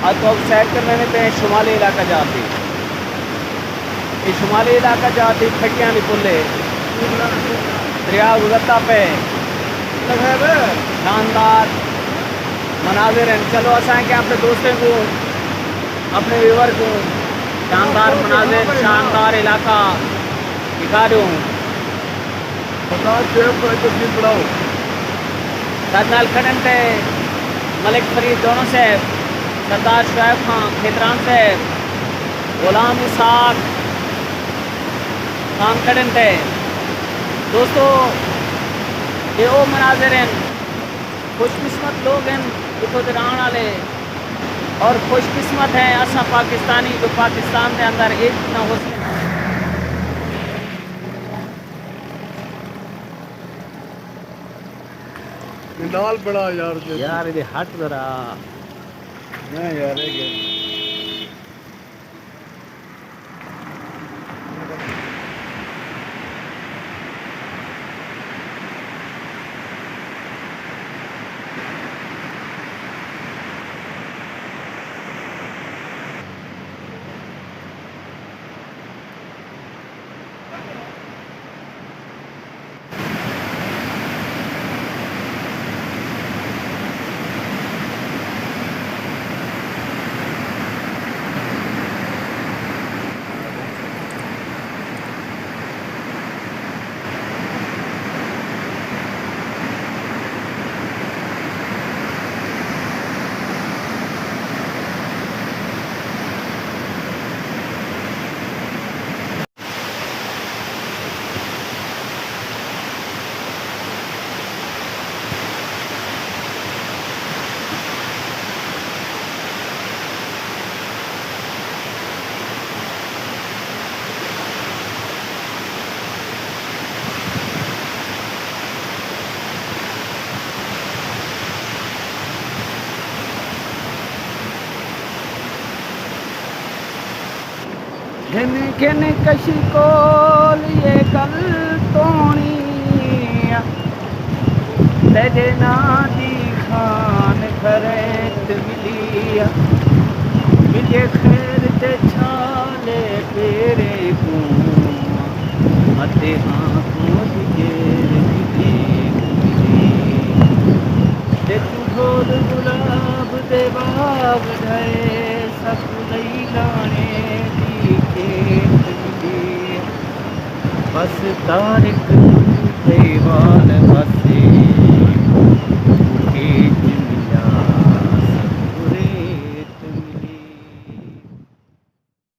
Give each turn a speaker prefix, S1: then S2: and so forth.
S1: आज तो अब सैर करने में पे शुमाली इलाका जाती ये शुमाली इलाका जाती खटियाँ नहीं पुले दरिया गुजरता पे शानदार मनाजिर हैं। चलो असा है कि अपने दोस्तों को अपने व्यूवर को शानदार मनाजिर शानदार इलाका दिखा दूँ। सरदार खड़न थे मलिक फरीद दोनों से सरदार शुएब खान खेतरान से गुलाम इसाक खान खड़न थे। दोस्तों ये वो मनाजिर हैं खुशकिस्मत लोग हैं इतो दरान वाले और खुशकिस्मत हैं असा पाकिस्तानी जो पाकिस्तान के अंदर एक न हो
S2: लाल बड़ा यार
S1: यार ये हट जरा
S2: यार
S1: घिन कशी कोल ये कल तोणी तेरे नादी खान खरेत मिलिया मिले खैर ते छाले तेरे को अते हाँ को दिगेर मिली ते तू ढोल गुलाब दे बाग ढए सब लई लाने बस तारिक देवाल बसे